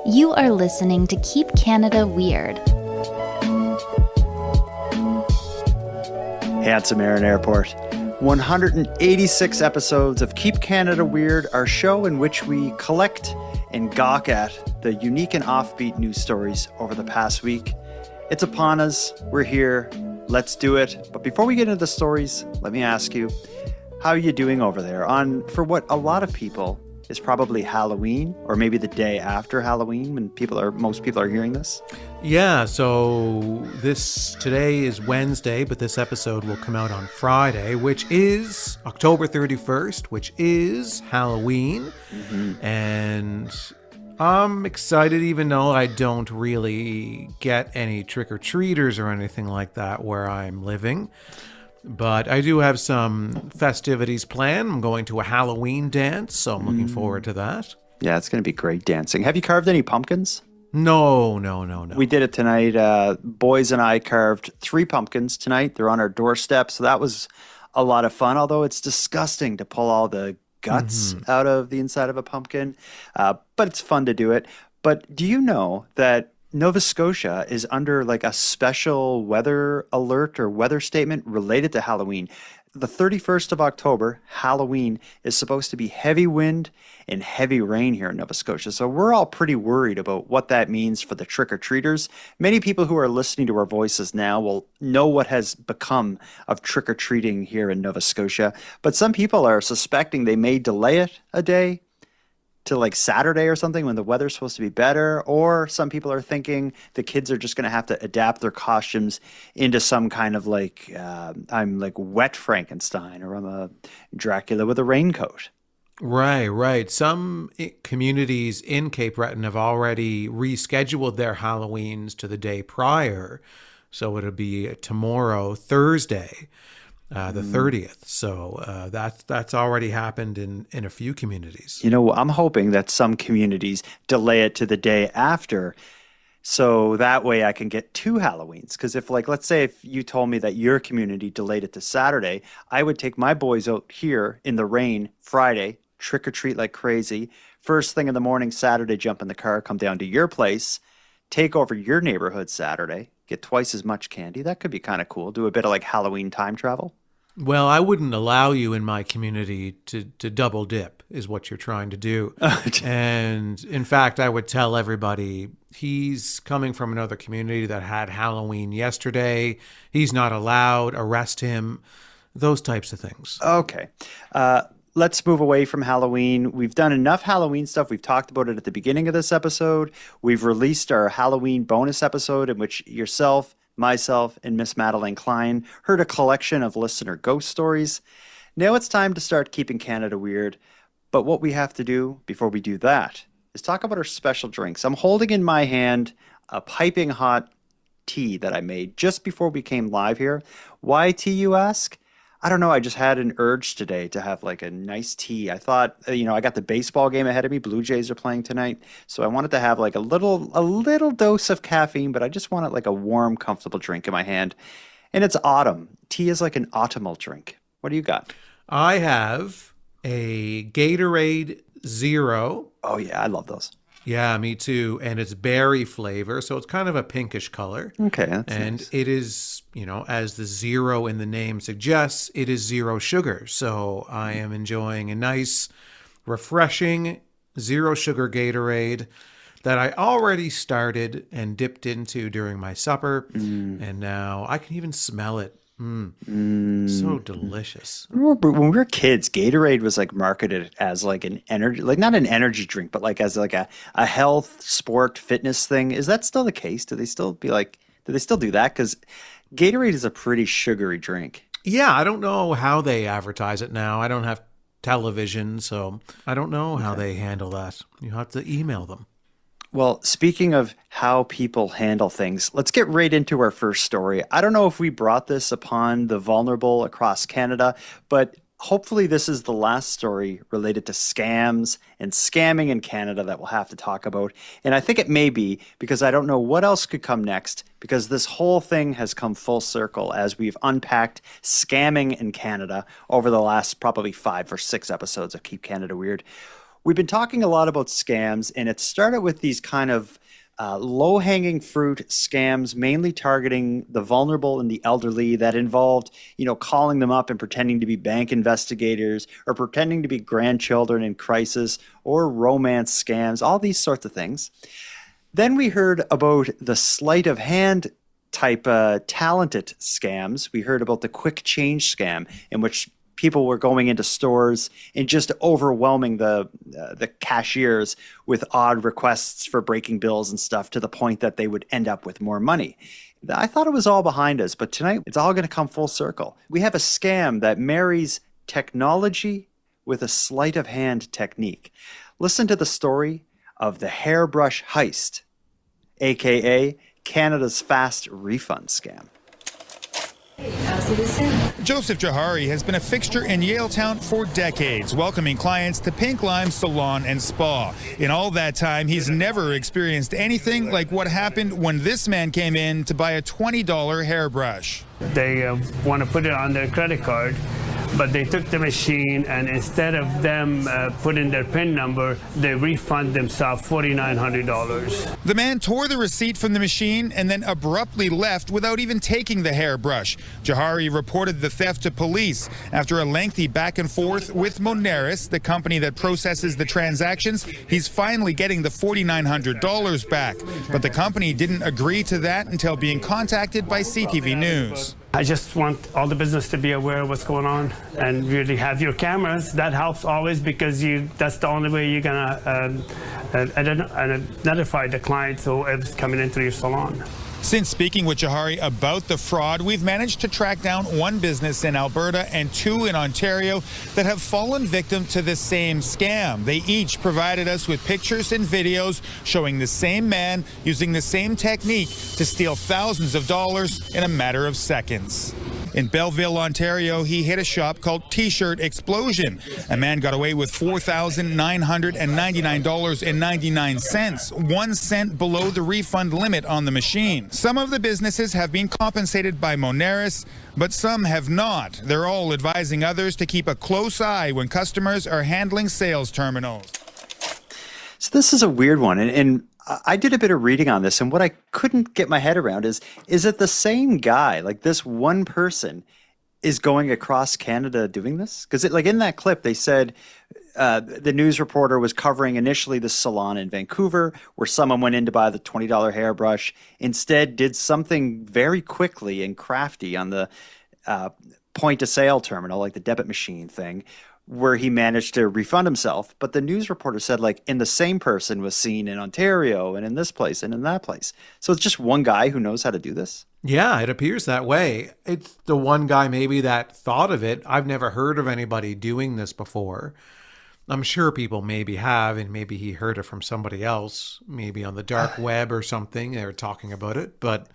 You are listening to Keep Canada Weird. Handsome Aaron Airport. 186 episodes of Keep Canada Weird, our show in which we collect and gawk at the unique and offbeat news stories over the past week. It's upon us. We're here. Let's do it. But before we get into the stories, let me ask you, how are you doing over there on, for what a lot of people is probably Halloween, or maybe the day after Halloween when most people are hearing this? Yeah, so today is Wednesday, but this episode will come out on Friday, which is October 31st, which is Halloween. Mm-hmm. And I'm excited, even though I don't really get any trick-or-treaters or anything like that where I'm living. But I do have some festivities planned. I'm going to a Halloween dance, so I'm looking forward to that. Yeah, it's going to be great dancing. Have you carved any pumpkins? No. We did it tonight. Boys and I carved 3 pumpkins tonight. They're on our doorstep, so that was a lot of fun, although it's disgusting to pull all the guts out of the inside of a pumpkin. But it's fun to do it. But do you know that Nova Scotia is under like a special weather alert or weather statement related to Halloween? The 31st of October, Halloween, is supposed to be heavy wind and heavy rain here in Nova Scotia. So we're all pretty worried about what that means for the trick-or-treaters. Many people who are listening to our voices now will know what has become of trick-or-treating here in Nova Scotia. But some people are suspecting they may delay it a day to like Saturday or something when the weather's supposed to be better. Or some people are thinking the kids are just going to have to adapt their costumes into some kind of like, I'm like wet Frankenstein, or I'm a Dracula with a raincoat. Right. Some communities in Cape Breton have already rescheduled their Halloweens to the day prior. So it'll be tomorrow, Thursday, the 30th. So that's already happened in a few communities. You know, I'm hoping that some communities delay it to the day after, so that way I can get 2 Halloweens. Because if, like, let's say if you told me that your community delayed it to Saturday, I would take my boys out here in the rain Friday, trick or treat like crazy. First thing in the morning Saturday, jump in the car, come down to your place, take over your neighborhood Saturday, get twice as much candy. That could be kind of cool. Do a bit of like Halloween time travel. Well, I wouldn't allow you in my community to double dip, is what you're trying to do. And in fact, I would tell everybody he's coming from another community that had Halloween yesterday. He's not allowed. Arrest him. Those types of things. Okay. Let's move away from Halloween. We've done enough Halloween stuff. We've talked about it at the beginning of this episode. We've released our Halloween bonus episode in which yourself, myself, and Miss Madeline Klein heard a collection of listener ghost stories. Now it's time to start keeping Canada weird. But what we have to do before we do that is talk about our special drinks. I'm holding in my hand a piping hot tea that I made just before we came live here. Why tea, you ask? I don't know. I just had an urge today to have like a nice tea. I thought, I got the baseball game ahead of me. Blue Jays are playing tonight. So I wanted to have like a little dose of caffeine, but I just wanted like a warm, comfortable drink in my hand. And it's autumn. Tea is like an autumnal drink. What do you got? I have a Gatorade Zero. Oh, yeah. I love those. Yeah, me too. And it's berry flavor, so it's kind of a pinkish color. Okay, that's And nice. it is, as the zero in the name suggests, it is zero sugar. So I am enjoying a nice, refreshing, zero sugar Gatorade that I already started and dipped into during my supper. And now I can even smell it. So delicious. When we were kids, Gatorade was like marketed as like an energy, like not an energy drink, but like as like a health, sport, fitness thing. Is that still the case? Do they still do that? Because Gatorade is a pretty sugary drink. Yeah, I don't know how they advertise it now. I don't have television, so I don't know how they handle that. You have to email them. Well, speaking of how people handle things, let's get right into our first story. I don't know if we brought this upon the vulnerable across Canada, but hopefully this is the last story related to scams and scamming in Canada that we'll have to talk about. And I think it may be because I don't know what else could come next, because this whole thing has come full circle as we've unpacked scamming in Canada over the last probably 5 or 6 episodes of Keep Canada Weird. We've been talking a lot about scams, and it started with these kind of low-hanging fruit scams, mainly targeting the vulnerable and the elderly, that involved, calling them up and pretending to be bank investigators or pretending to be grandchildren in crisis or romance scams, all these sorts of things. Then we heard about the sleight of hand type talented scams. We heard about the quick change scam, in which people were going into stores and just overwhelming the cashiers with odd requests for breaking bills and stuff, to the point that they would end up with more money. I thought it was all behind us, but tonight it's all going to come full circle. We have a scam that marries technology with a sleight of hand technique. Listen to the story of the Hairbrush Heist, aka Canada's fast refund scam. Joseph Jahari has been a fixture in Yaletown for decades, welcoming clients to Pink Lime Salon and Spa. In all that time, he's never experienced anything like what happened when this man came in to buy a $20 hairbrush. They want to put it on their credit card, but they took the machine, and instead of them putting their PIN number, they refund themselves $4,900. The man tore the receipt from the machine and then abruptly left without even taking the hairbrush. Jahari reported the theft to police. After a lengthy back and forth with Moneris, the company that processes the transactions, he's finally getting the $4,900 back. But the company didn't agree to that until being contacted by CTV News. I just want all the business to be aware of what's going on and really have your cameras. That helps always, because that's the only way you're going to notify the clients who is coming into your salon. Since speaking with Jahari about the fraud, we've managed to track down one business in Alberta and two in Ontario that have fallen victim to the same scam. They each provided us with pictures and videos showing the same man using the same technique to steal thousands of dollars in a matter of seconds. In Belleville, Ontario, he hit a shop called T-Shirt Explosion. A man got away with $4,999.99, 1 cent below the refund limit on the machine. Some of the businesses have been compensated by Moneris, but some have not. They're all advising others to keep a close eye when customers are handling sales terminals. So this is a weird one, and I did a bit of reading on this, and what I couldn't get my head around is it the same guy, like this one person is going across Canada doing this? Because like in that clip, they said the news reporter was covering initially the salon in Vancouver where someone went in to buy the $20 hairbrush, instead did something very quickly and crafty on the point of sale terminal, like the debit machine thing, where he managed to refund himself. But the news reporter said, like, the same person was seen in Ontario and in this place and in that place. So it's just one guy who knows how to do this? Yeah, it appears that way. It's the one guy maybe that thought of it. I've never heard of anybody doing this before. I'm sure people maybe have, and maybe he heard it from somebody else, maybe on the dark web or something. They were talking about it, but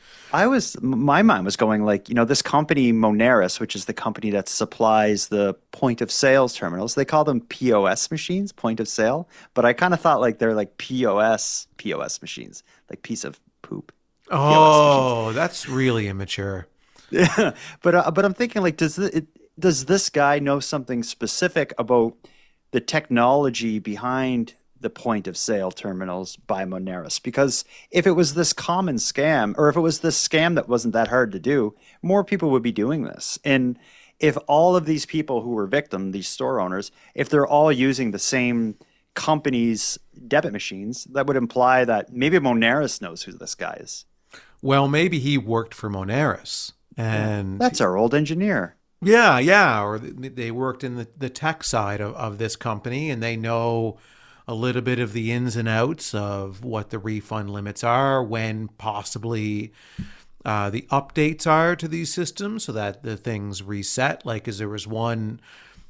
my mind was going like, this company Moneris, which is the company that supplies the point of sales terminals, they call them POS machines, point of sale. But I kind of thought like they're like POS machines, like piece of poop. Oh, that's really immature. Yeah, but I'm thinking like, does this guy know something specific about the technology behind the point of sale terminals by Moneris? Because if it was this common scam, or if it was this scam that wasn't that hard to do, more people would be doing this. And if all of these people who were victim, these store owners, if they're all using the same company's debit machines, that would imply that maybe Moneris knows who this guy is. Well, maybe he worked for Moneris. And that's our old engineer. Yeah. Or they worked in the tech side of this company, and they know a little bit of the ins and outs of what the refund limits are, when possibly the updates are to these systems so that the things reset. Like, as there was one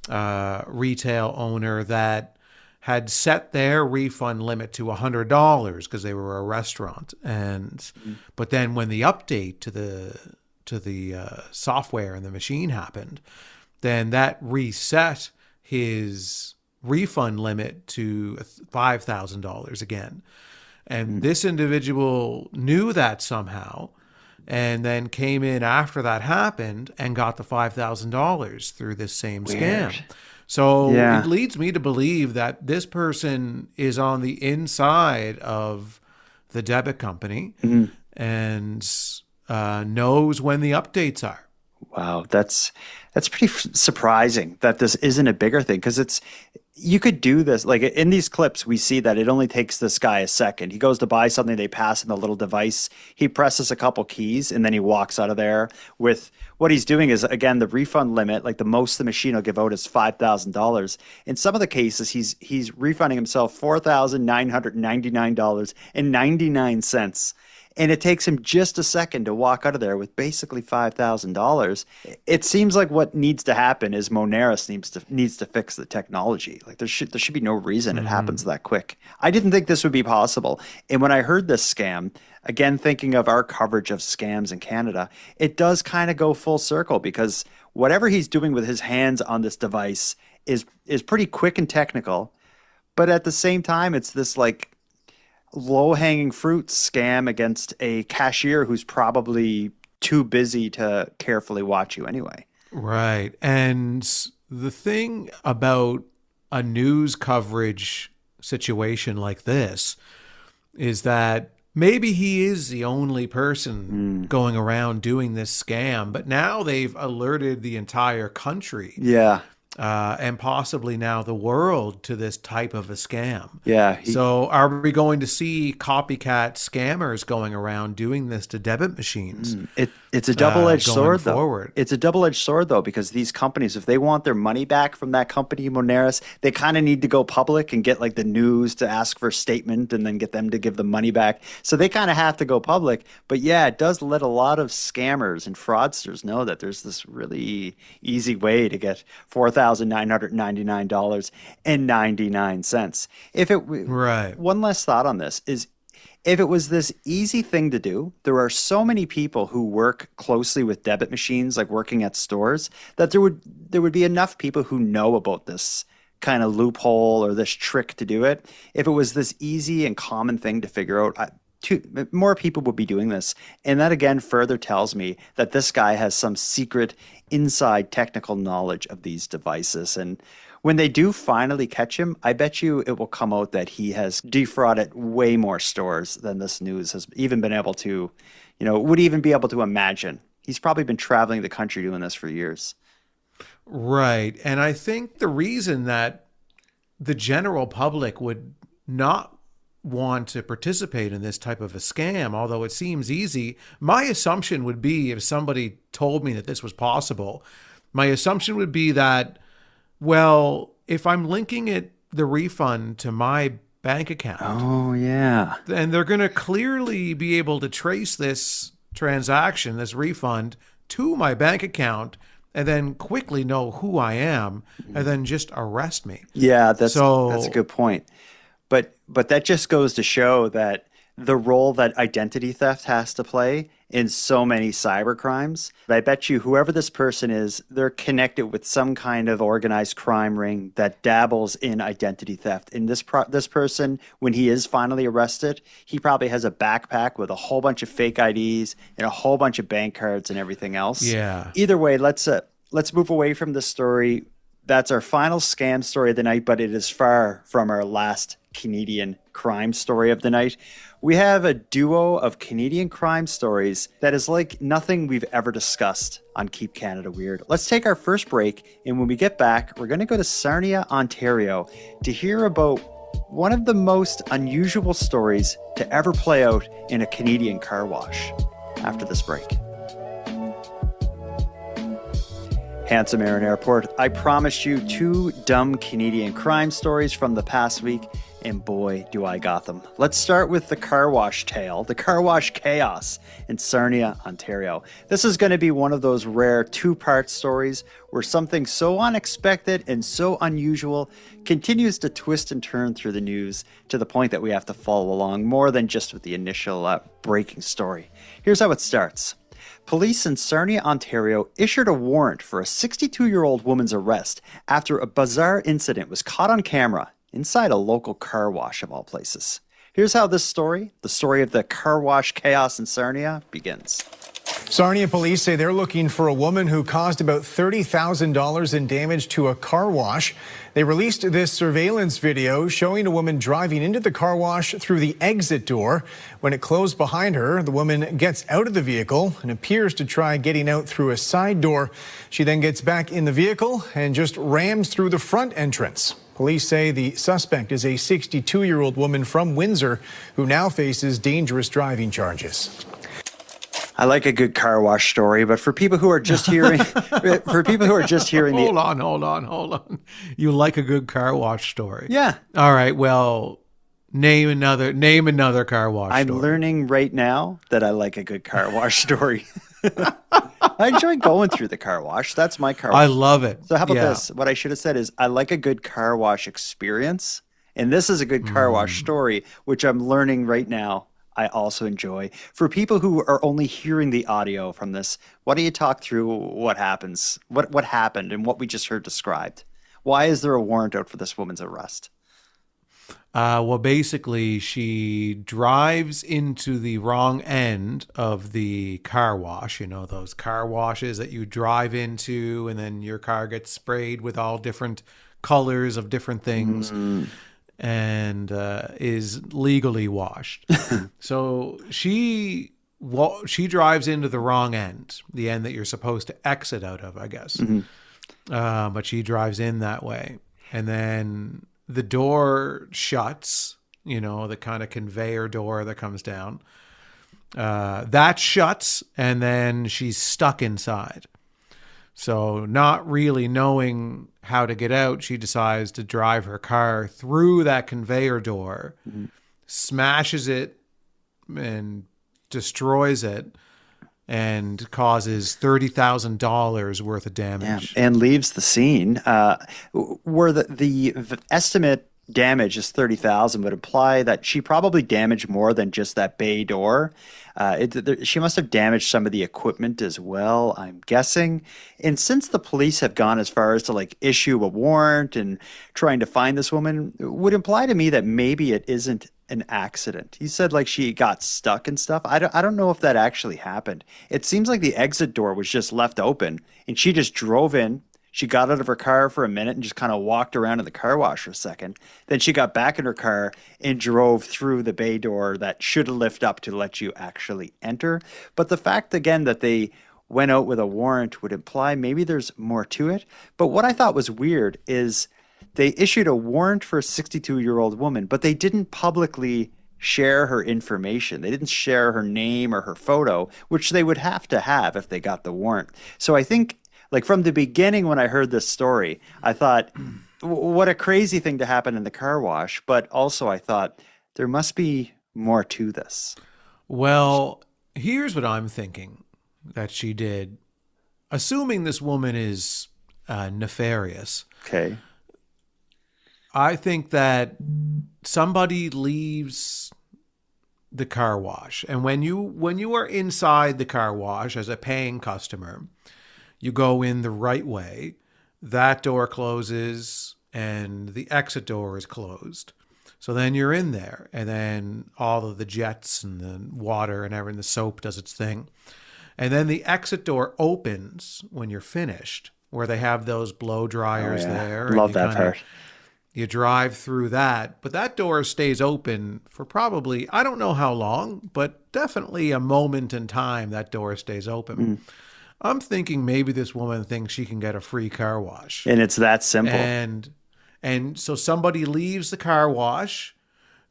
retail owner that had set their refund limit to $100 because they were a restaurant. But then when the update to the software and the machine happened, then that reset his refund limit to $5,000 again. And this individual knew that somehow, and then came in after that happened and got the $5,000 through this same scam. So Yeah. it leads me to believe that this person is on the inside of the debit company and knows when the updates are. Wow, that's pretty surprising that this isn't a bigger thing, because you could do this. Like in these clips, we see that it only takes this guy a second. He goes to buy something, they pass him the little device, he presses a couple keys, and then he walks out of there with what he's doing is, again, the refund limit, like the most the machine will give out is $5,000. In some of the cases, he's refunding himself $4,999.99. And it takes him just a second to walk out of there with basically $5,000. It seems like what needs to happen is Moneris needs to fix the technology. Like there should be no reason it happens that quick. I didn't think this would be possible. And when I heard this scam, again, thinking of our coverage of scams in Canada, it does kind of go full circle, because whatever he's doing with his hands on this device is pretty quick and technical. But at the same time, it's this like low-hanging fruit scam against a cashier who's probably too busy to carefully watch you anyway. Right. And the thing about a news coverage situation like this is that maybe he is the only person going around doing this scam, but now they've alerted the entire country. Yeah. And possibly now the world to this type of a scam. Yeah. So are we going to see copycat scammers going around doing this to debit machines? It's a double-edged sword, though. Forward. It's a double-edged sword, though, because these companies, if they want their money back from that company, Moneris, they kind of need to go public and get like the news to ask for a statement and then get them to give the money back. So they kind of have to go public. But yeah, it does let a lot of scammers and fraudsters know that there's this really easy way to get $4,999.99. Right. One last thought on this is, if it was this easy thing to do, there are so many people who work closely with debit machines, like working at stores, that there would be enough people who know about this kind of loophole or this trick to do it. If it was this easy and common thing to figure out, more people would be doing this. And that again further tells me that this guy has some secret inside technical knowledge of these devices. And when they do finally catch him, I bet you it will come out that he has defrauded way more stores than this news has even been able to, would even be able to imagine. He's probably been traveling the country doing this for years. Right. And I think the reason that the general public would not want to participate in this type of a scam, although it seems easy, my assumption would be, if somebody told me that this was possible, my assumption would be that, well, if I'm linking the refund to my bank account. Oh, yeah. And they're going to clearly be able to trace this transaction, this refund, to my bank account, and then quickly know who I am, and then just arrest me. Yeah, that's a good point. But that just goes to show that the role that identity theft has to play in so many cyber crimes. I bet you whoever this person is, they're connected with some kind of organized crime ring that dabbles in identity theft. And this person, when he is finally arrested, he probably has a backpack with a whole bunch of fake IDs and a whole bunch of bank cards and everything else. Yeah. Either way, let's move away from this story. That's our final scam story of the night, but it is far from our last Canadian crime story of the night. We have a duo of Canadian crime stories that is like nothing we've ever discussed on Keep Canada Weird. Let's take our first break, and when we get back, we're going to go to Sarnia, Ontario, to hear about one of the most unusual stories to ever play out in a Canadian car wash. After this break. Handsome Aaron Airport, I promised you 2 dumb Canadian crime stories from the past week, and boy, do I got them. Let's start with the car wash tale, the car wash chaos in Sarnia, Ontario. This is going to be one of those rare 2-part stories where something so unexpected and so unusual continues to twist and turn through the news to the point that we have to follow along more than just with the initial breaking story. Here's how it starts. Police in Sarnia, Ontario issued a warrant for a 62-year-old woman's arrest after a bizarre incident was caught on camera inside a local car wash of all places. Here's how this story, the story of the car wash chaos in Sarnia, begins. Sarnia police say they're looking for a woman who caused about $30,000 in damage to a car wash. They released this surveillance video showing a woman driving into the car wash through the exit door. When it closed behind her, the woman gets out of the vehicle and appears to try getting out through a side door. She then gets back in the vehicle and just rams through the front entrance. Police say the suspect is a 62-year-old woman from Windsor who now faces dangerous driving charges. I like a good car wash story, but for people who are just hearing, Hold on. You like a good car wash story? Yeah. All right. Well, name another car wash I'm story. learning right now that I like a good car wash story. I enjoy going through the car wash. That's my car wash. I love it. So how about this? What I should have said is I like a good car wash experience. And this is a good car wash story, which I'm learning right now I also enjoy. For people who are only hearing the audio from this, why don't you talk through what happens, what happened and what we just heard described? Why is there a warrant out for this woman's arrest? Well, basically, she drives into the wrong end of the car wash. You know, those car washes that you drive into and then your car gets sprayed with all different colors of different things. And is legally washed. So she drives into the wrong end, the end that you're supposed to exit out of, I guess. But she drives in that way. And then the door shuts, you know, the kind of conveyor door that comes down. That shuts, and then she's stuck inside. So not really knowing how to get out, she decides to drive her car through that conveyor door, smashes it and destroys it, and causes $30,000 worth of damage. Yeah, and leaves the scene. Where the estimate damage is 30,000 would imply that she probably damaged more than just that bay door. She must have damaged some of the equipment as well, I'm guessing. And since the police have gone as far as to like issue a warrant and trying to find this woman, it would imply to me that maybe it isn't an accident. He said like she got stuck and stuff. I don't know if that actually happened. It seems like the exit door was just left open and she just drove in. She got out of her car for a minute and just kind of walked around in the car wash for a second. Then she got back in her car and drove through the bay door that should lift up to let you actually enter. But the fact, again, that they went out with a warrant would imply maybe there's more to it. But what I thought was weird is they issued a warrant for a 62-year-old woman, but they didn't publicly share her information. They didn't share her name or her photo, which they would have to have if they got the warrant. So I think, like from the beginning when I heard this story, I thought, what a crazy thing to happen in the car wash. But also I thought there must be more to this. Well, here's what I'm thinking that she did. Assuming this woman is nefarious. Okay. I think that somebody leaves the car wash. And when you are inside the car wash as a paying customer, you go in the right way, that door closes and the exit door is closed. So then you're in there and then all of the jets and the water and everything, the soap does its thing. And then the exit door opens when you're finished, where they have those blow dryers there. Love that part. You drive through that, but that door stays open for probably, I don't know how long, but definitely a moment in time that door stays open. I'm thinking maybe this woman thinks she can get a free car wash. And it's that simple. And so somebody leaves the car wash,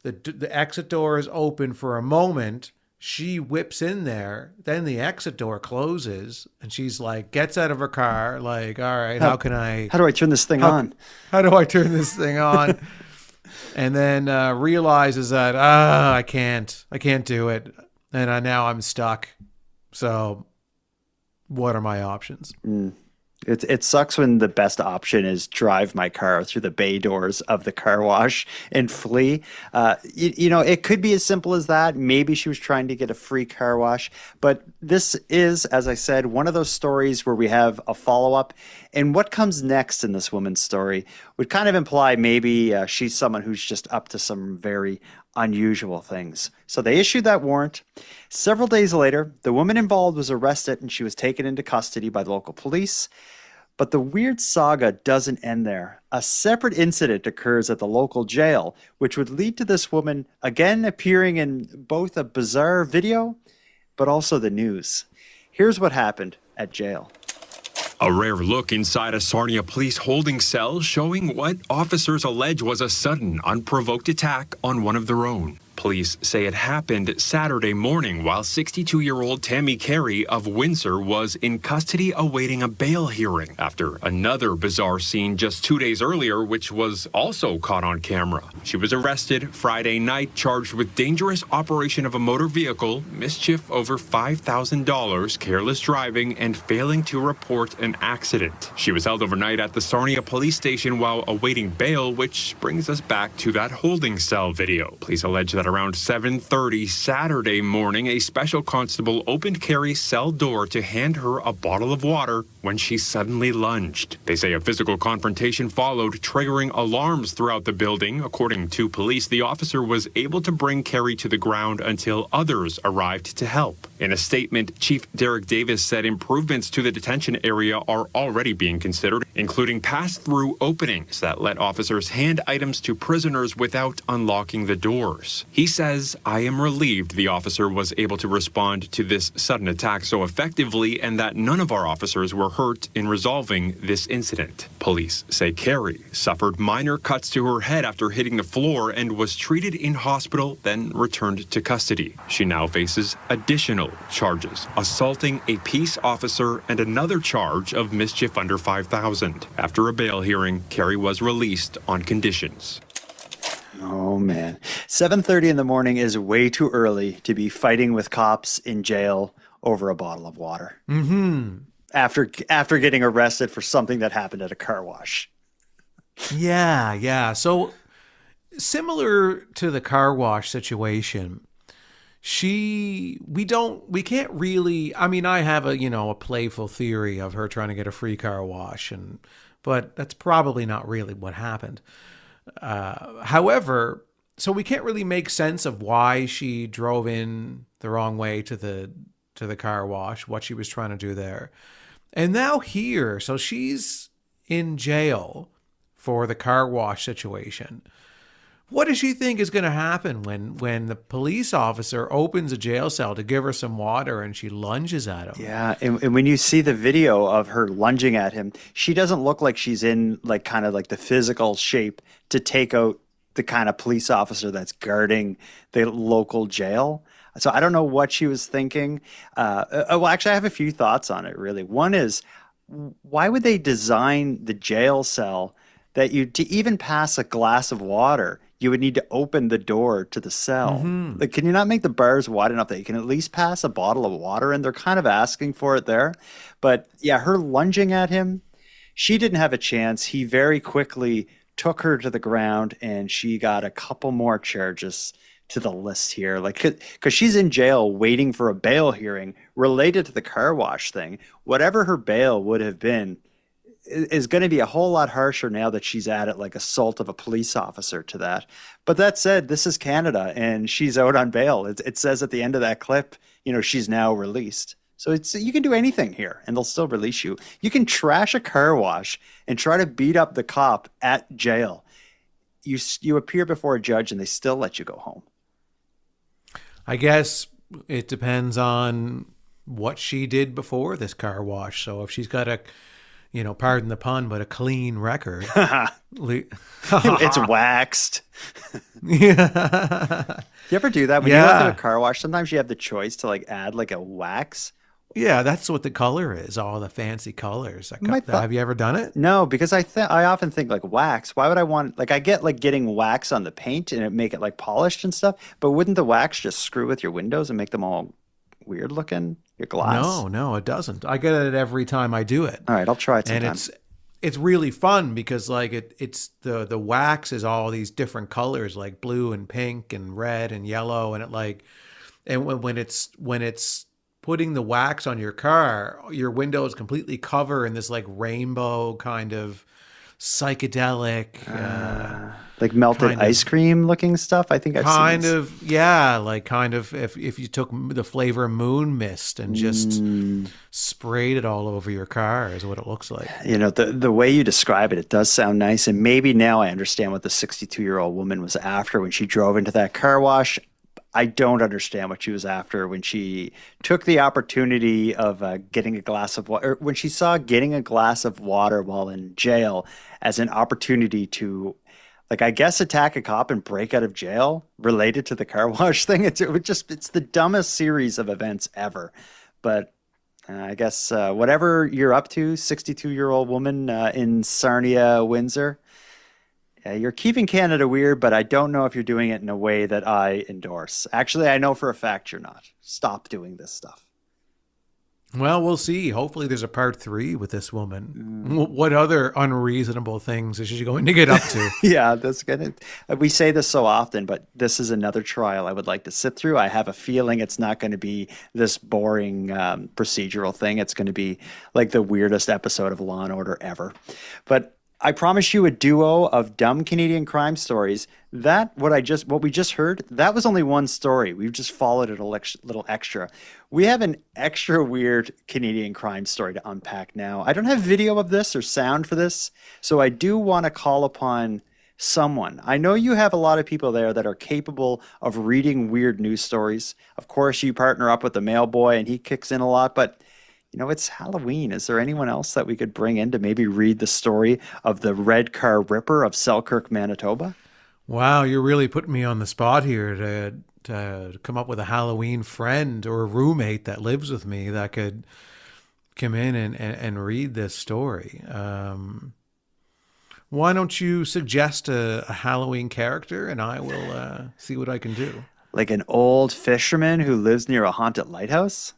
the exit door is open for a moment, she whips in there, then the exit door closes, and she's like, gets out of her car, like, all right, how do I turn this thing on? How do I turn this thing on? And then realizes that, I can't do it. And now I'm stuck. So what are my options? It sucks when the best option is drive my car through the bay doors of the car wash and flee. You know, it could be as simple as that. Maybe she was trying to get a free car wash. But this is, as I said, one of those stories where we have a follow-up. And what comes next in this woman's story would kind of imply maybe she's someone who's just up to some very unusual things. So they issued that warrant. Several days later, the woman involved was arrested and she was taken into custody by the local police. But the weird saga doesn't end there. A separate incident occurs at the local jail, which would lead to this woman again appearing in both a bizarre video, but also the news. Here's what happened at jail. A rare look inside a Sarnia police holding cell showing what officers allege was a sudden, unprovoked attack on one of their own. Police say it happened Saturday morning while 62-year-old Tammy Carey of Windsor was in custody awaiting a bail hearing after another bizarre scene just 2 days earlier, which was also caught on camera. She was arrested Friday night, charged with dangerous operation of a motor vehicle, mischief over $5,000, careless driving, and failing to report an accident. She was held overnight at the Sarnia police station while awaiting bail, which brings us back to that holding cell video. Police allege that around 7:30 Saturday morning, a special constable opened Carey's cell door to hand her a bottle of water when she suddenly lunged. They say a physical confrontation followed, triggering alarms throughout the building. According to police, the officer was able to bring Carey to the ground until others arrived to help. In a statement, Chief Derek Davis said improvements to the detention area are already being considered, including pass-through openings that let officers hand items to prisoners without unlocking the doors. He says, "I am relieved the officer was able to respond to this sudden attack so effectively and that none of our officers were hurt in resolving this incident." Police say Carey suffered minor cuts to her head after hitting the floor and was treated in hospital, then returned to custody. She now faces additional charges, assaulting a peace officer and another charge of mischief under $5,000. After a bail hearing, Carey was released on conditions. Oh, man. 7:30 in the morning is way too early to be fighting with cops in jail over a bottle of water. Mm-hmm. After getting arrested for something that happened at a car wash. Yeah. So similar to the car wash situation, we can't really, I mean, I have a playful theory of her trying to get a free car wash, but that's probably not really what happened. However, so we can't really make sense of why she drove in the wrong way to the car wash, what she was trying to do there. And now here, so she's in jail for the car wash situation. What does she think is going to happen when the police officer opens a jail cell to give her some water and she lunges at him? Yeah, and when you see the video of her lunging at him, she doesn't look like she's in like kind of like the physical shape to take out the kind of police officer that's guarding the local jail. So I don't know what she was thinking. Well, actually, I have a few thoughts on it, really. One is, why would they design the jail cell that to even pass a glass of water, you would need to open the door to the cell? Mm-hmm. Like, can you not make the bars wide enough that you can at least pass a bottle of water? And they're kind of asking for it there. But yeah, her lunging at him, she didn't have a chance. He very quickly took her to the ground, and she got a couple more charges to the list here. Like, because she's in jail waiting for a bail hearing related to the car wash thing. Whatever her bail would have been is going to be a whole lot harsher now that she's added like assault of a police officer to that. But that said, this is Canada and she's out on bail. It says at the end of that clip, she's now released. So you can do anything here and they'll still release you. You can trash a car wash and try to beat up the cop at jail. You appear before a judge and they still let you go home. I guess it depends on what she did before this car wash. So if she's got pardon the pun, but a clean record. It's waxed. Yeah. You ever do that when you go to a car wash? Sometimes you have the choice to like add like a wax. Yeah, that's what the color is. All the fancy colors. Have you ever done it? No, because I often think like wax. Why would I want I get like getting wax on the paint and it make it like polished and stuff. But wouldn't the wax just screw with your windows and make them all weird looking? Your glass? No, it doesn't. I get it every time I do it. All right, I'll try it sometime. And it's really fun because like it's the wax is all these different colors like blue and pink and red and yellow and when it's putting the wax on your car, your windows completely cover in this like rainbow kind of psychedelic Like melted kind of- ice cream looking stuff. I think I've seen this. If you took the flavor Moon Mist and just sprayed it all over your car is what it looks like. You know, the way you describe it, it does sound nice. And maybe now I understand what the 62-year-old woman was after when she drove into that car wash. I don't understand what she was after when she took the opportunity of getting a glass of water, when she saw getting a glass of water while in jail as an opportunity to, like, I guess, attack a cop and break out of jail related to the car wash thing. It's the dumbest series of events ever. But I guess whatever you're up to, 62-year-old woman in Sarnia, Windsor, you're keeping Canada weird, but I don't know if you're doing it in a way that I endorse. Actually, I know for a fact you're not. Stop doing this stuff. Well, we'll see. Hopefully there's a part 3 with this woman. What other unreasonable things is she going to get up to? Yeah, that's good. We say this so often, but this is another trial I would like to sit through. I have a feeling it's not going to be this boring procedural thing. It's going to be like the weirdest episode of Law and Order ever. But I promise you a duo of dumb Canadian crime stories. What we just heard, that was only one story. We've just followed it a little extra. We have an extra weird Canadian crime story to unpack now. I don't have video of this or sound for this, so I do want to call upon someone. I know you have a lot of people there that are capable of reading weird news stories. Of course, you partner up with the mail boy and he kicks in a lot, but you know, it's Halloween. Is there anyone else that we could bring in to maybe read the story of the red car ripper of Selkirk, Manitoba? Wow, you're really putting me on the spot here to come up with a Halloween friend or a roommate that lives with me that could come in and read this story. Why don't you suggest a Halloween character and I will see what I can do. Like an old fisherman who lives near a haunted lighthouse?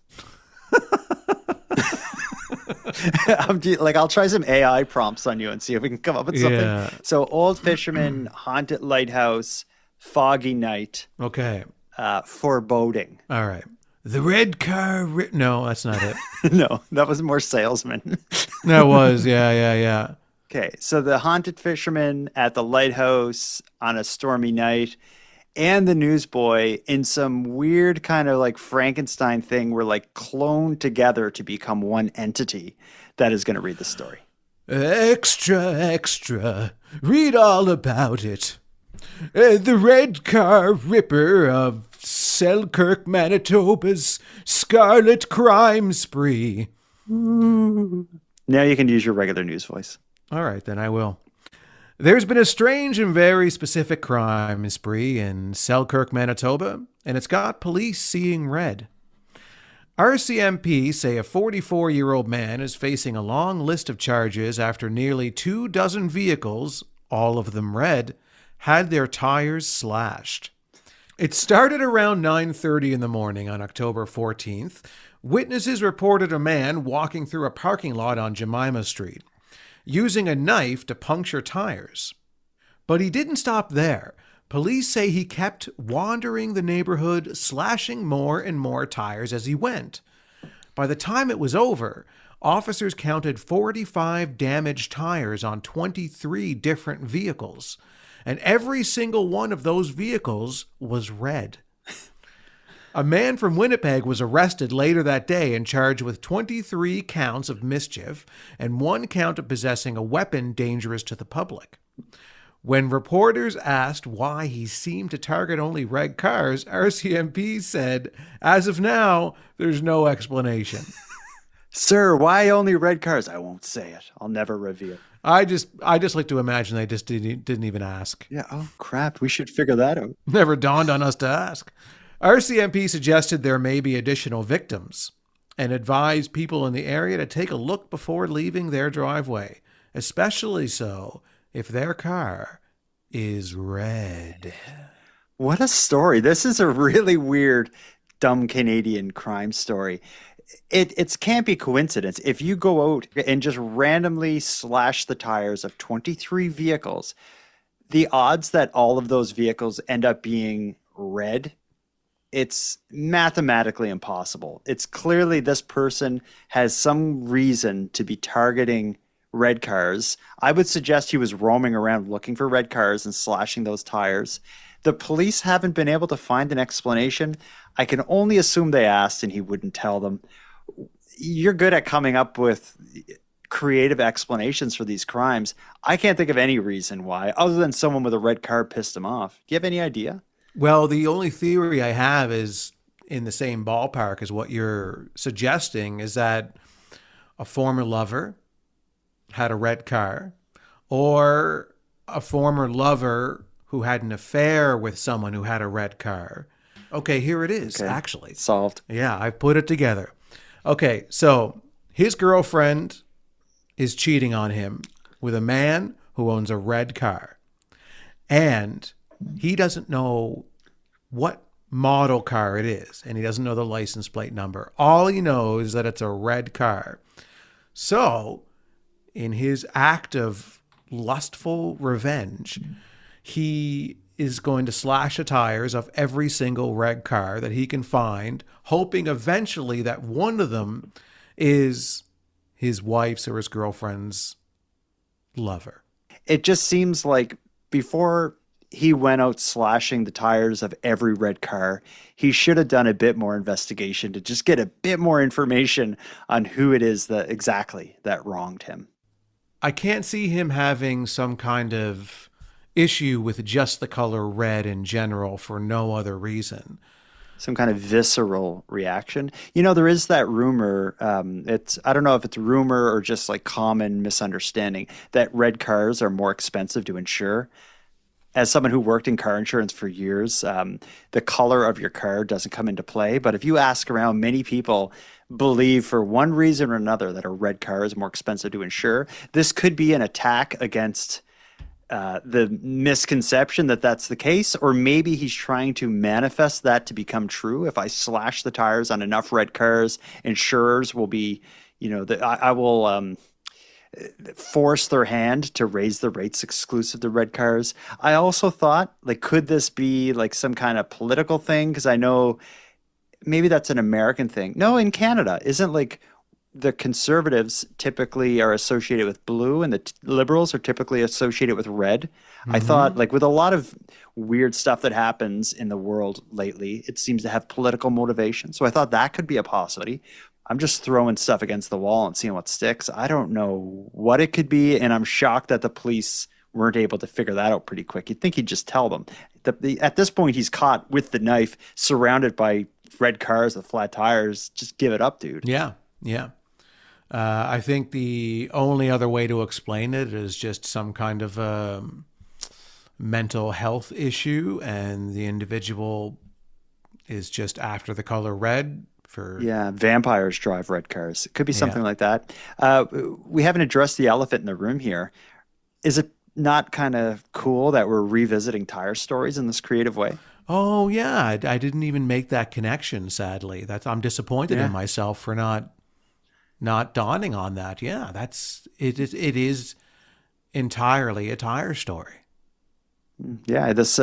I'll try some AI prompts on you and see if we can come up with something. Yeah. So old fisherman, haunted lighthouse, foggy night. Okay. Foreboding. All right. The red car. No, that's not it. No, that was more salesman. That was. Yeah. Okay. So the haunted fisherman at the lighthouse on a stormy night and the newsboy in some weird kind of like Frankenstein thing were like cloned together to become one entity that is going to read the story. Extra. Read all about it. The red car ripper of Selkirk, Manitoba's scarlet crime spree. Now you can use your regular news voice. All right, then I will. There's been a strange and very specific crime spree in Selkirk, Manitoba, and it's got police seeing red. RCMP say a 44-year-old man is facing a long list of charges after nearly 24 vehicles, all of them red, had their tires slashed. It started around 9:30 in the morning on October 14th. Witnesses reported a man walking through a parking lot on Jemima Street, using a knife to puncture tires. But he didn't stop there. Police say he kept wandering the neighborhood, slashing more and more tires as he went. By the time it was over, officers counted 45 damaged tires on 23 different vehicles, and every single one of those vehicles was red. A man from Winnipeg was arrested later that day and charged with 23 counts of mischief and 1 count of possessing a weapon dangerous to the public. When reporters asked why he seemed to target only red cars, RCMP said, "As of now, there's no explanation." Sir, why only red cars? I won't say it. I'll never reveal. I just like to imagine they just didn't even ask. Yeah, oh crap, we should figure that out. Never dawned on us to ask. RCMP suggested there may be additional victims and advised people in the area to take a look before leaving their driveway, especially so if their car is red. What a story. This is a really weird, dumb Canadian crime story. It can't be coincidence. If you go out and just randomly slash the tires of 23 vehicles, the odds that all of those vehicles end up being red, it's mathematically impossible. It's clearly this person has some reason to be targeting red cars. I would suggest he was roaming around looking for red cars and slashing those tires. The police haven't been able to find an explanation. I can only assume they asked and he wouldn't tell them. You're good at coming up with creative explanations for these crimes. I can't think of any reason why, other than someone with a red car pissed him off. Do you have any idea? Well, the only theory I have is in the same ballpark as what you're suggesting, is that a former lover had a red car, or a former lover who had an affair with someone who had a red car. Okay, here it is, actually. Solved. Yeah, I put it together. Okay, so his girlfriend is cheating on him with a man who owns a red car. And he doesn't know what model car it is, and he doesn't know the license plate number. All he knows is that it's a red car. So, in his act of lustful revenge, he is going to slash the tires of every single red car that he can find, hoping eventually that one of them is his wife's or his girlfriend's lover. It just seems like before he went out slashing the tires of every red car, he should have done a bit more investigation to just get a bit more information on who it is that exactly that wronged him. I can't see him having some kind of issue with just the color red in general for no other reason. Some kind of visceral reaction. You know, there is that rumor, I don't know if it's rumor or just like common misunderstanding, that red cars are more expensive to insure. As someone who worked in car insurance for years, the color of your car doesn't come into play. But if you ask around, many people believe for one reason or another that a red car is more expensive to insure. This could be an attack against the misconception that that's the case, or maybe he's trying to manifest that to become true. If I slash the tires on enough red cars, insurers will be, I will force their hand to raise the rates exclusive to red cars. I also thought, like, could this be like some kind of political thing? Because I know maybe that's an American thing. No, in Canada, isn't like the conservatives typically are associated with blue and the liberals are typically associated with red. Mm-hmm. I thought, like, with a lot of weird stuff that happens in the world lately, it seems to have political motivation. So I thought that could be a possibility. I'm just throwing stuff against the wall and seeing what sticks. I don't know what it could be, and I'm shocked that the police weren't able to figure that out pretty quick. You'd think he'd just tell them. At this point, he's caught with the knife, surrounded by red cars with flat tires. Just give it up, dude. Yeah. I think the only other way to explain it is just some kind of mental health issue, and the individual is just after the color red. Vampires drive red cars. It could be something like that. We haven't addressed the elephant in the room here. Is it not kind of cool that we're revisiting tire stories in this creative way? Oh, yeah. I didn't even make that connection, sadly. I'm disappointed in myself for not dawning on that. Yeah, it is entirely a tire story. Yeah, this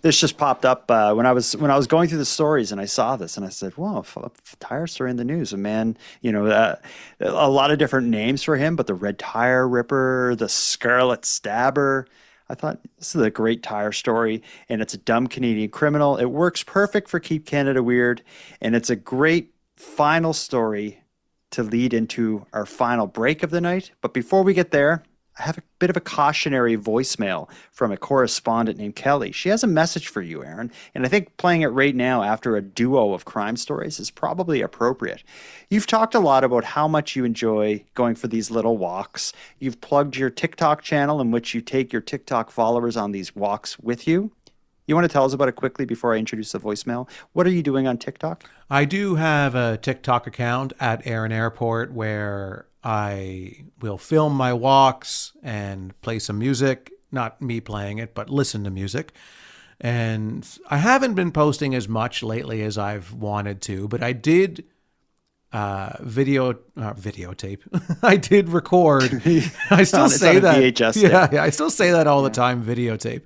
just popped up when I was going through the stories, and I saw this, and I said, "Wow, tire story in the news." A man, a lot of different names for him, but the red tire ripper, the scarlet stabber. I thought this is a great tire story, and it's a dumb Canadian criminal. It works perfect for Keep Canada Weird, and it's a great final story to lead into our final break of the night. But before we get there, I have a bit of a cautionary voicemail from a correspondent named Kelly. She has a message for you, Aaron, and I think playing it right now after a duo of crime stories is probably appropriate. You've talked a lot about how much you enjoy going for these little walks. You've plugged your TikTok channel in which you take your TikTok followers on these walks with you. You want to tell us about it quickly before I introduce the voicemail? What are you doing on TikTok? I do have a TikTok account at Aaron Airport where I will film my walks and play some music. Not me playing it, but listen to music. And I haven't been posting as much lately as I've wanted to, but I did videotape. I did record. I still say that. VHS yeah, I still say that all the time, videotape.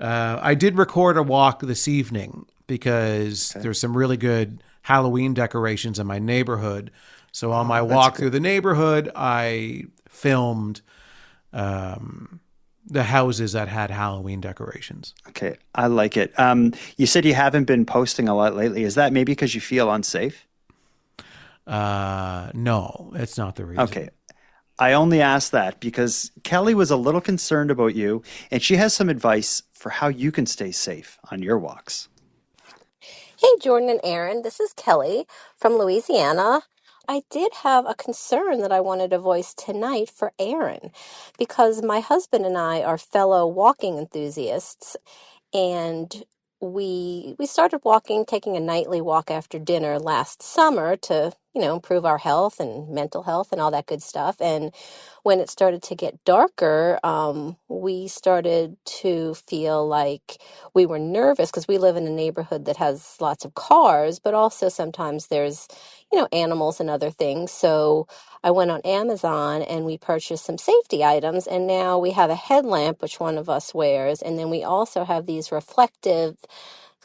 I did record a walk this evening because there's some really good Halloween decorations in my neighborhood. So on my walk through the neighborhood, I filmed the houses that had Halloween decorations. Okay, I like it. You said you haven't been posting a lot lately. Is that maybe because you feel unsafe? No, it's not the reason. Okay. I only asked that because Kelly was a little concerned about you, and she has some advice for how you can stay safe on your walks. Hey, Jordan and Aaron, this is Kelly from Louisiana. I did have a concern that I wanted to voice tonight for Aaron because my husband and I are fellow walking enthusiasts, and we started walking, taking a nightly walk after dinner last summer to, improve our health and mental health and all that good stuff. And when it started to get darker, we started to feel like we were nervous because we live in a neighborhood that has lots of cars, but also sometimes there's, animals and other things. So I went on Amazon and we purchased some safety items, and now we have a headlamp, which one of us wears, and then we also have these reflective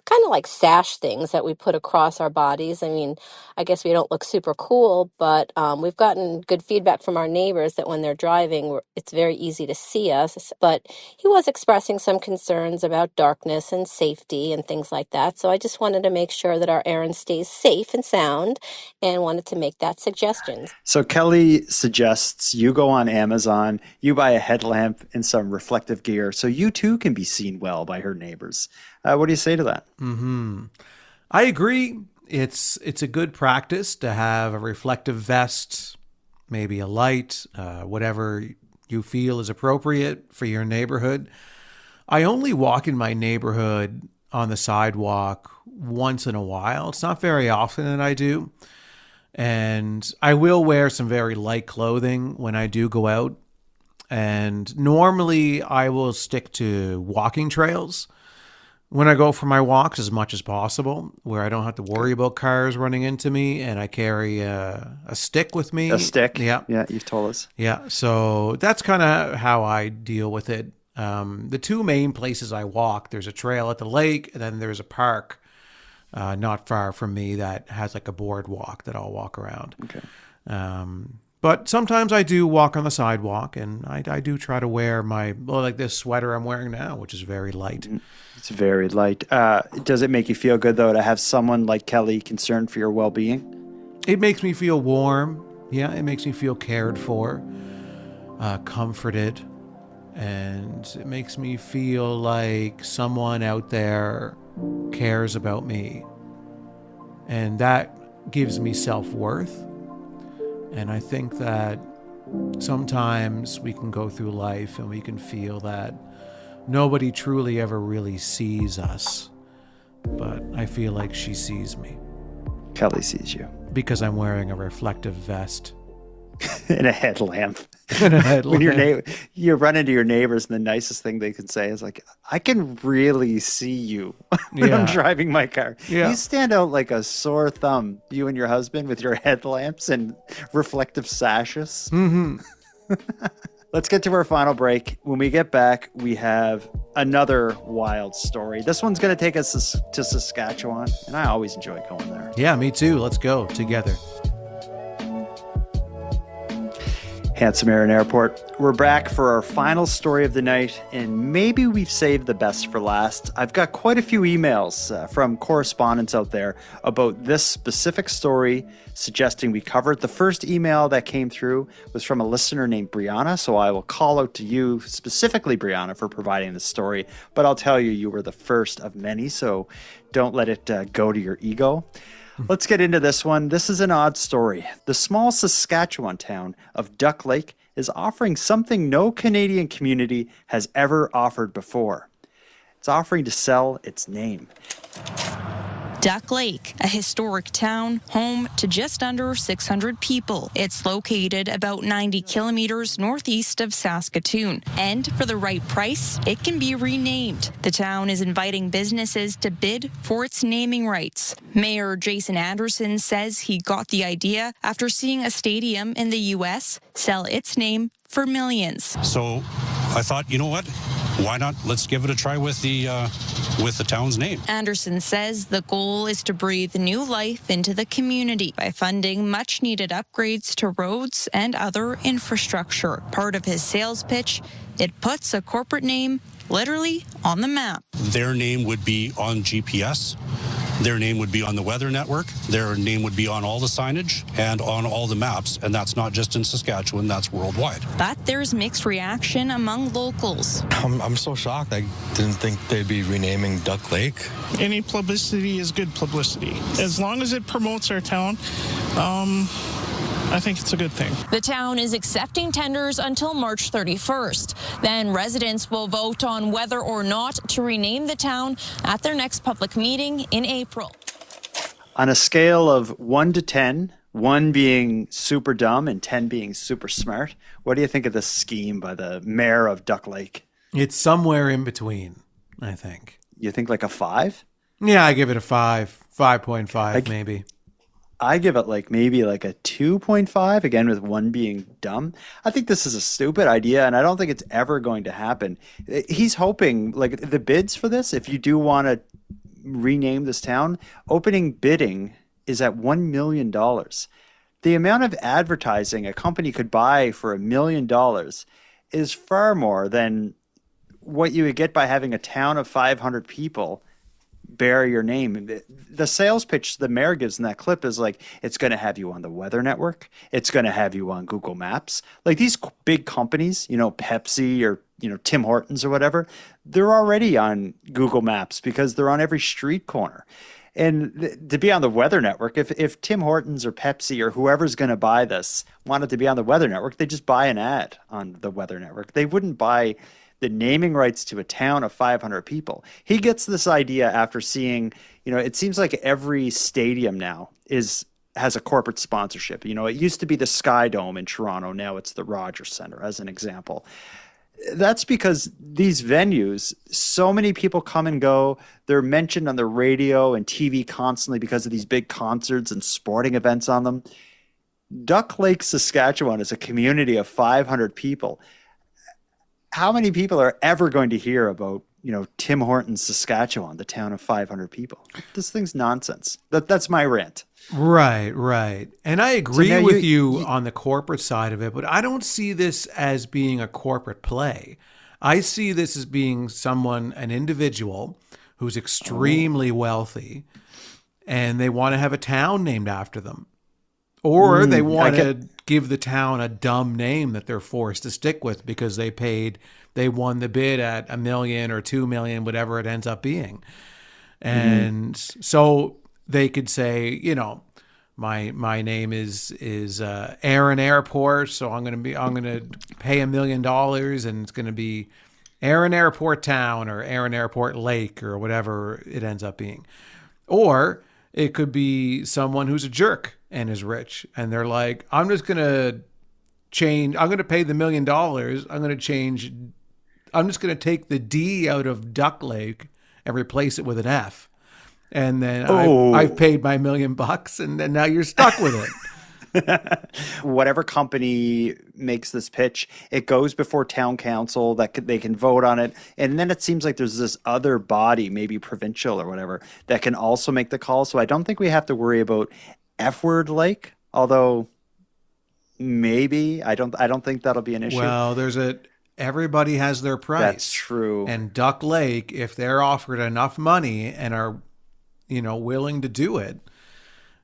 kind of like sash things that we put across our bodies. I mean, I guess we don't look super cool, but we've gotten good feedback from our neighbors that when they're driving, it's very easy to see us. But he was expressing some concerns about darkness and safety and things like that. So I just wanted to make sure that our Aaron stays safe and sound and wanted to make that suggestion. So Kelly suggests you go on Amazon, you buy a headlamp and some reflective gear so you too can be seen well by her neighbors. What do you say to that? I agree. It's a good practice to have a reflective vest, maybe a light, whatever you feel is appropriate for your neighborhood. I only walk in my neighborhood on the sidewalk once in a while. It's not very often that I do. And I will wear some very light clothing when I do go out. And normally I will stick to walking trails when I go for my walks as much as possible, where I don't have to worry about cars running into me, and I carry a stick with me. A stick? Yeah. Yeah, you've told us. Yeah, so that's kind of how I deal with it. The two main places I walk, there's a trail at the lake, and then there's a park not far from me that has like a boardwalk that I'll walk around. Okay. But sometimes I do walk on the sidewalk, and I do try to wear like this sweater I'm wearing now, which is very light. It's very light. Does it make you feel good, though, to have someone like Kelly concerned for your well-being? It makes me feel warm. Yeah, it makes me feel cared for, comforted, and it makes me feel like someone out there cares about me. And that gives me self-worth. And I think that sometimes we can go through life and we can feel that nobody truly ever really sees us. But I feel like she sees me. Kelly sees you. Because I'm wearing a reflective vest. And a headlamp. And a headlamp. When you run into your neighbors, and the nicest thing they can say is like, I can really see you when I'm driving my car. Yeah. You stand out like a sore thumb, you and your husband, with your headlamps and reflective sashes. Mm-hmm. Let's get to our final break. When we get back, we have another wild story. This one's going to take us to Saskatchewan, and I always enjoy going there. Yeah, me too. Let's go together. Handsome Aaron Airport. We're back for our final story of the night, and maybe we've saved the best for last. I've got quite a few emails from correspondents out there about this specific story, suggesting we cover it. The first email that came through was from a listener named Brianna, so I will call out to you specifically, Brianna, for providing this story, but I'll tell you were the first of many, so don't let it go to your ego. Let's get into this one. This is an odd story. The small Saskatchewan town of Duck Lake is offering something no Canadian community has ever offered before. It's offering to sell its name. Duck Lake, a historic town home to just under 600 people. It's located about 90 kilometers northeast of Saskatoon. And for the right price, it can be renamed. The town is inviting businesses to bid for its naming rights. Mayor Jason Anderson says he got the idea after seeing a stadium in the U.S. sell its name for millions. So I thought, you know what? why not? Let's give it a try with the town's name. Anderson says the goal is to breathe new life into the community by funding much-needed upgrades to roads and other infrastructure. Part of his sales pitch, it puts a corporate name literally on the map. Their name would be on GPS. Their name would be on the weather network. Their name would be on all the signage and on all the maps. And that's not just in Saskatchewan, that's worldwide. But there's mixed reaction among locals. I'm so shocked. I didn't think they'd be renaming Duck Lake. Any publicity is good publicity. As long as it promotes our town, I think it's a good thing. The town is accepting tenders until March 31st. Then residents will vote on whether or not to rename the town at their next public meeting in April. On a scale of 1 to 10, 1 being super dumb and 10 being super smart, what do you think of this scheme by the mayor of Duck Lake? It's somewhere in between, I think. You think like a 5? Yeah, I give it a 5, 5.5 maybe. I give it maybe a 2.5, again, with 1 being dumb. I think this is a stupid idea, and I don't think it's ever going to happen. He's hoping, the bids for this, if you do want to rename this town, opening bidding is at $1 million. The amount of advertising a company could buy for $1 million is far more than what you would get by having a town of 500 people bear your name. The sales pitch the mayor gives in that clip is it's going to have you on the weather network. It's going to have you on Google Maps. These big companies, Pepsi or, Tim Hortons or whatever, they're already on Google Maps because they're on every street corner. And to be on the weather network, if Tim Hortons or Pepsi or whoever's going to buy this wanted to be on the weather network, they just buy an ad on the weather network. They wouldn't buy the naming rights to a town of 500 people. He gets this idea after seeing, it seems like every stadium now has a corporate sponsorship. It used to be the Sky Dome in Toronto. Now it's the Rogers Centre, as an example. That's because these venues, so many people come and go. They're mentioned on the radio and TV constantly because of these big concerts and sporting events on them. Duck Lake, Saskatchewan is a community of 500 people. How many people are ever going to hear about, Tim Hortons, Saskatchewan, the town of 500 people? This thing's nonsense. That's my rant. Right. And I agree with you on the corporate side of it, but I don't see this as being a corporate play. I see this as being an individual who's extremely wealthy, and they want to have a town named after them. Or they want to give the town a dumb name that they're forced to stick with because they won the bid at $1 million or $2 million, whatever it ends up being. And so they could say, my name is Aaron Airport, so I'm going to pay $1 million, and it's going to be Aaron Airport Town or Aaron Airport Lake or whatever it ends up being. Or it could be someone who's a jerk and is rich, and they're like, I'm going to pay the $1 million. I'm just going to take the D out of Duck Lake and replace it with an F. And then I've paid my $1 million, and then now you're stuck with it. Whatever company makes this pitch, it goes before town council they can vote on it. And then it seems like there's this other body, maybe provincial or whatever, that can also make the call. So I don't think we have to worry about F-word Lake, although maybe I don't think that'll be an issue. Well, everybody has their price. That's true. And Duck Lake, if they're offered enough money and are, willing to do it,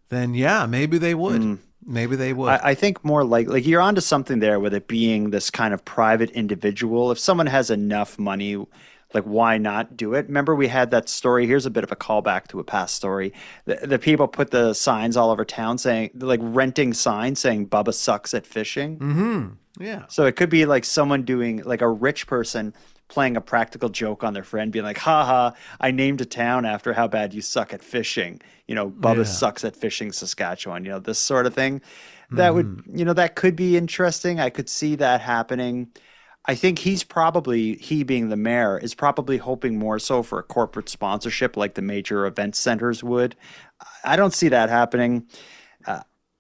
then yeah, maybe they would. Maybe they would. I think more like you're onto something there with it being this kind of private individual. If someone has enough money, why not do it? Remember we had that story. Here's a bit of a callback to a past story. The people put the signs all over town saying, renting signs saying Bubba sucks at fishing. Mm-hmm. Yeah. So it could be someone doing a rich person playing a practical joke on their friend, being like, haha, I named a town after how bad you suck at fishing. Bubba sucks at fishing Saskatchewan, this sort of thing. That would, that could be interesting. I could see that happening. I think he being the mayor, is probably hoping more so for a corporate sponsorship like the major event centers would. I don't see that happening.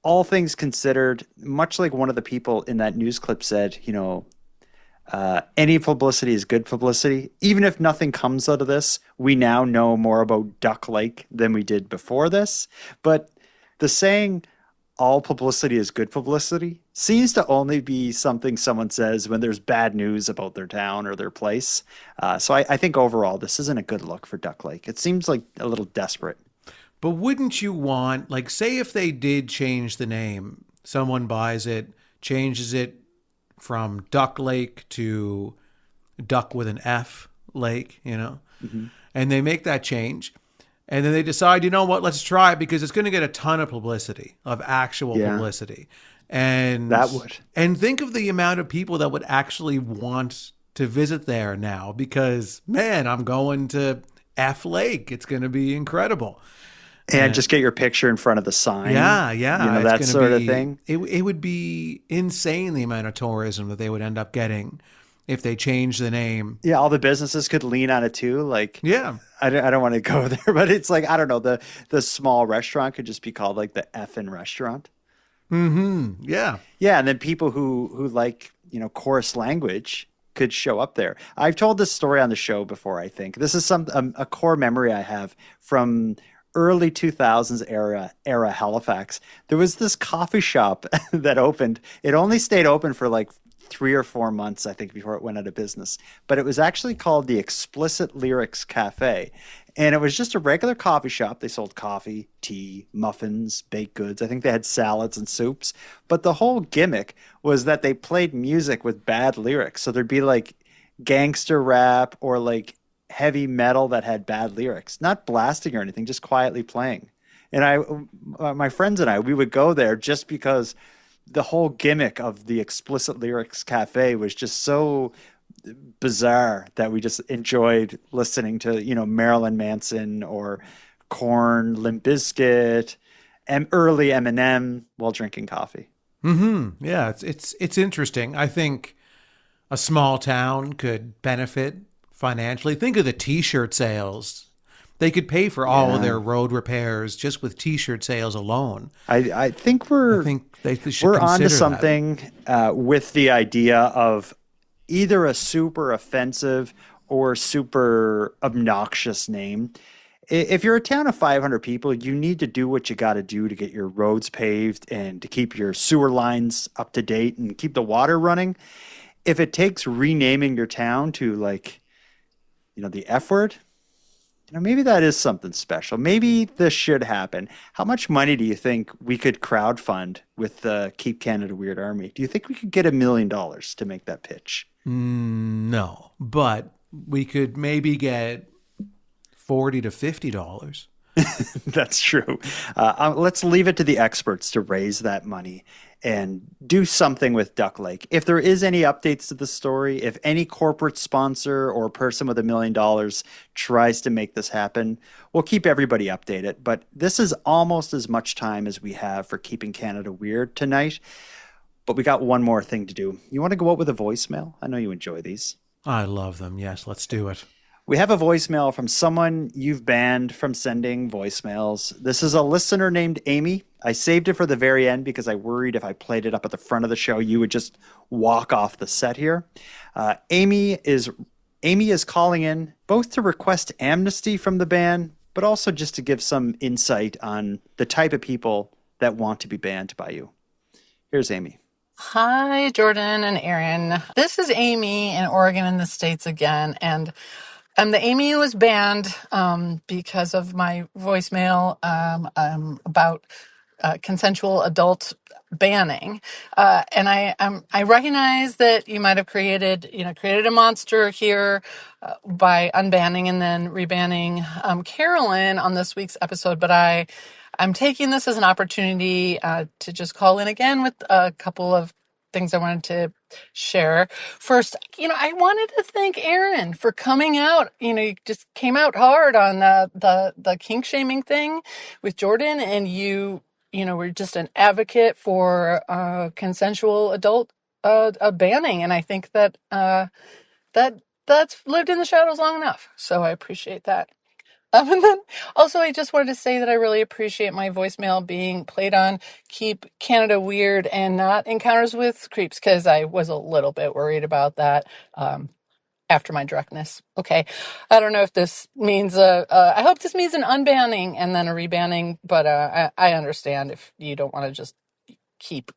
All things considered, much like one of the people in that news clip said, Any publicity is good publicity. Even if nothing comes out of this, we now know more about Duck Lake than we did before this. But the saying, all publicity is good publicity, seems to only be something someone says when there's bad news about their town or their place. So I think overall, this isn't a good look for Duck Lake. It seems like a little desperate. But wouldn't you want, like, say if they did change the name, someone buys it, changes it from Duck Lake to Duck with an F Lake, and they make that change. And then they decide, you know what, let's try it because it's going to get a ton of publicity, of actual publicity. And that would. And think of the amount of people that would actually want to visit there now because, man, I'm going to F Lake. It's going to be incredible. And just get your picture in front of the sign. Yeah. That sort of thing. It would be insane the amount of tourism that they would end up getting if they change the name. Yeah, all the businesses could lean on it too. Like, yeah, I don't want to go there, but it's like, I don't know, the small restaurant could just be called like the effing restaurant. Mm-hmm. Yeah. Yeah, and then people who like, coarse language could show up there. I've told this story on the show before, I think. This is a core memory I have from early 2000s era Halifax. There was this coffee shop that opened. It only stayed open for like 3 or 4 months, I think, before it went out of business. But it was actually called the Explicit Lyrics Cafe. And it was just a regular coffee shop. They sold coffee, tea, muffins, baked goods. I think they had salads and soups. But the whole gimmick was that they played music with bad lyrics. So there'd be like gangster rap or like heavy metal that had bad lyrics, not blasting or anything, just quietly playing. And my friends and I, we would go there just because the whole gimmick of the Explicit Lyrics Cafe was just so bizarre that we just enjoyed listening to, Marilyn Manson or Korn, Limp Bizkit, and early Eminem while drinking coffee. Mm-hmm. Yeah, it's interesting. I think a small town could benefit financially. Think of the T-shirt sales. They could pay for all of their road repairs just with T-shirt sales alone. I think they should we're onto something with the idea of either a super offensive or super obnoxious name. If you're a town of 500 people, you need to do what you got to do to get your roads paved and to keep your sewer lines up to date and keep the water running. If it takes renaming your town to like, the F word, maybe that is something special. Maybe this should happen. How much money do you think we could crowdfund with the Keep Canada Weird Army? Do you think we could get $1 million to make that pitch? No, but we could maybe get $40 to $50. That's true. Let's leave it to the experts to raise that money and do something with Duck Lake. If there is any updates to the story, if any corporate sponsor or person with $1 million tries to make this happen, we'll keep everybody updated. But this is almost as much time as we have for Keeping Canada Weird tonight. But we got one more thing to do. You want to go out with a voicemail? I know you enjoy these. I love them. Yes, let's do it. We have a voicemail from someone you've banned from sending voicemails. This is a listener named Amy. I saved it for the very end because I worried if I played it up at the front of the show, you would just walk off the set here. Amy is calling in both to request amnesty from the ban, but also just to give some insight on the type of people that want to be banned by you. Here's Amy. Hi, Jordan and Aaron. This is Amy in Oregon in the States again, and I'm the Amy who was banned because of my voicemail about consensual adult banning, and I recognize that you might have created a monster here by unbanning and then rebanning Carolyn on this week's episode, but I'm taking this as an opportunity to just call in again with a couple of things I wanted to share. First, I wanted to thank Aaron for coming out. You just came out hard on the kink shaming thing with Jordan, and you were just an advocate for consensual adult banning, and I think that that's lived in the shadows long enough. So I appreciate that. And then also, I just wanted to say that I really appreciate my voicemail being played on Keep Canada Weird and not Encounters with Creeps, because I was a little bit worried about that after my directness. Okay. I don't know if this means, I hope this means an unbanning and then a rebanning, but I understand if you don't want to just keep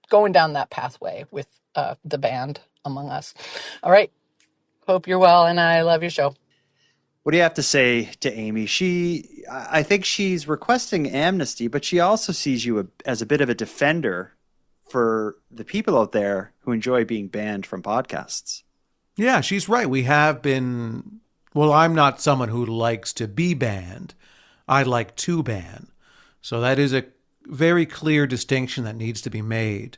going down that pathway with the band among us. All right. Hope you're well, and I love your show. What do you have to say to Amy? I think she's requesting amnesty, but she also sees you as a bit of a defender for the people out there who enjoy being banned from podcasts. Yeah, she's right. We have been, well, I'm not someone who likes to be banned. I like to ban. So that is a very clear distinction that needs to be made.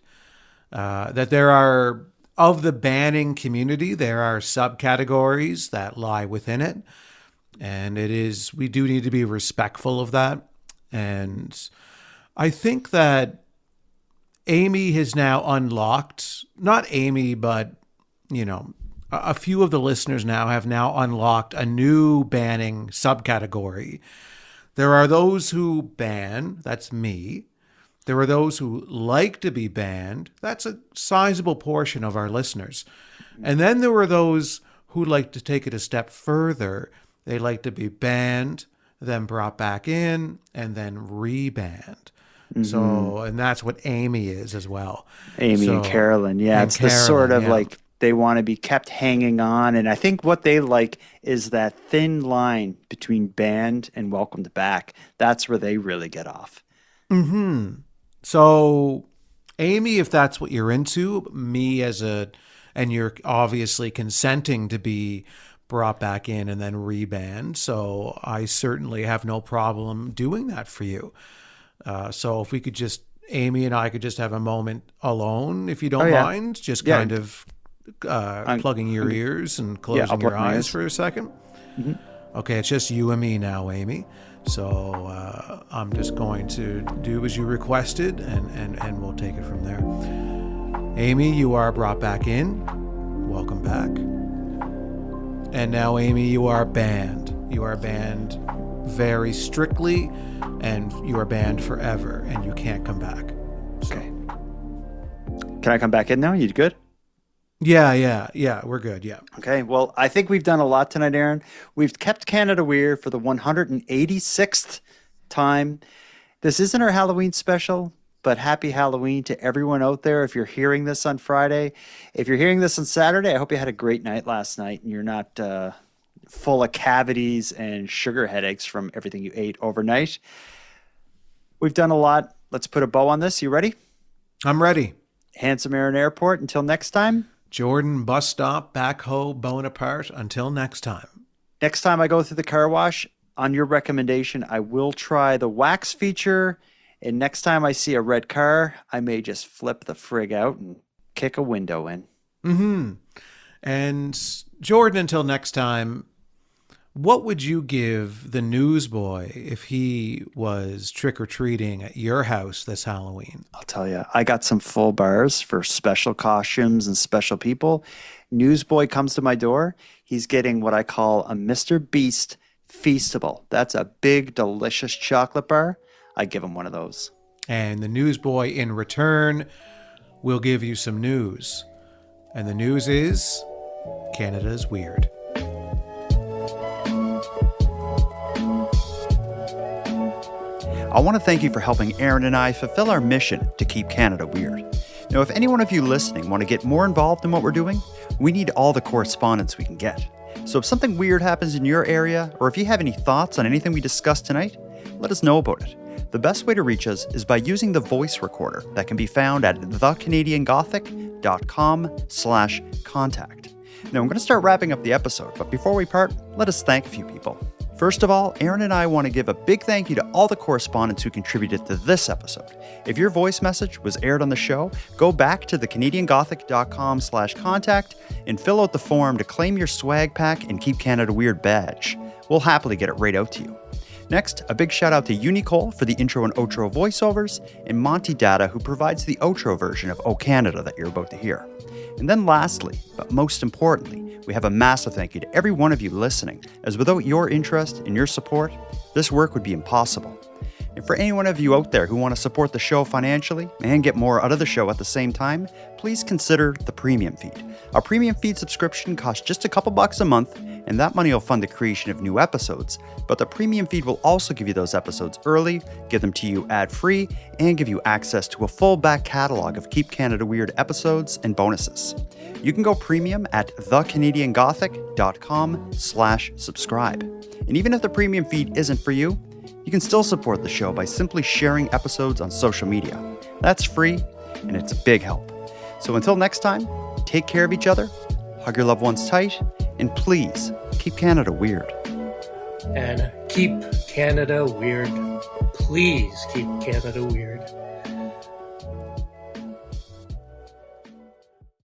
That there are, of the banning community, there are subcategories that lie within it. And we do need to be respectful of that. And I think that Amy has now unlocked, not Amy, but, a few of the listeners have now unlocked a new banning subcategory. There are those who ban, that's me. There are those who like to be banned. That's a sizable portion of our listeners. And then there are those who like to take it a step further. They like to be banned, then brought back in, and then rebanned. Mm-hmm. So, and that's what Amy is as well. Amy and Carolyn. Yeah, it's the sort of like they want to be kept hanging on. And I think what they like is that thin line between banned and welcomed back. That's where they really get off. Mm-hmm. So, Amy, if that's what you're into, and you're obviously consenting to be brought back in and then rebanned. So I certainly have no problem doing that for you. So if we could Amy and I could just have a moment alone, if you don't mind, just kind of plugging your ears and closing your eyes for a second. Mm-hmm. Okay, it's just you and me now, Amy. So I'm just going to do as you requested, and we'll take it from there. Amy, you are brought back in. Welcome back. And now, Amy, you are banned. You are banned very strictly, and you are banned forever, and you can't come back. So. Okay. Can I come back in now? You good? Yeah, we're good, yeah. Okay, well, I think we've done a lot tonight, Aaron. We've kept Canada Weird for the 186th time. This isn't our Halloween special, but happy Halloween to everyone out there. If you're hearing this on Friday, if you're hearing this on Saturday, I hope you had a great night last night and you're not full of cavities and sugar headaches from everything you ate overnight. We've done a lot. Let's put a bow on this. You ready? I'm ready. Handsome Aaron Airport. Until next time. Jordan Bus Stop, Backhoe, Bonaparte. Until next time. Next time I go through the car wash, on your recommendation, I will try the wax feature. And next time I see a red car, I may just flip the frig out and kick a window in. Mm-hmm. And Jordan, until next time, what would you give the newsboy if he was trick-or-treating at your house this Halloween? I'll tell you, I got some full bars for special costumes and special people. Newsboy comes to my door. He's getting what I call a Mr. Beast Feastable. That's a big, delicious chocolate bar. I give him one of those. And the newsboy in return will give you some news. And the news is Canada's weird. I want to thank you for helping Aaron and I fulfill our mission to keep Canada weird. Now, if any one of you listening want to get more involved in what we're doing, we need all the correspondence we can get. So if something weird happens in your area, or if you have any thoughts on anything we discussed tonight, let us know about it. The best way to reach us is by using the voice recorder that can be found at thecanadiangothic.com/contact. Now, I'm going to start wrapping up the episode, but before we part, let us thank a few people. First of all, Aaron and I want to give a big thank you to all the correspondents who contributed to this episode. If your voice message was aired on the show, go back to thecanadiangothic.com/contact and fill out the form to claim your swag pack and Keep Canada Weird badge. We'll happily get it right out to you. Next, a big shout out to Unicole for the intro and outro voiceovers, and Monty Data, who provides the outro version of O Canada that you're about to hear. And then lastly, but most importantly, we have a massive thank you to every one of you listening, as without your interest and your support, this work would be impossible. And for any one of you out there who want to support the show financially and get more out of the show at the same time, please consider the premium feed. Our premium feed subscription costs just a couple bucks a month, and that money will fund the creation of new episodes. But the premium feed will also give you those episodes early, give them to you ad-free, and give you access to a full back catalog of Keep Canada Weird episodes and bonuses. You can go premium at thecanadiangothic.com/subscribe. And even if the premium feed isn't for you, you can still support the show by simply sharing episodes on social media. That's free, and it's a big help. So until next time, take care of each other, hug your loved ones tight, and please keep Canada weird. And keep Canada weird. Please keep Canada weird.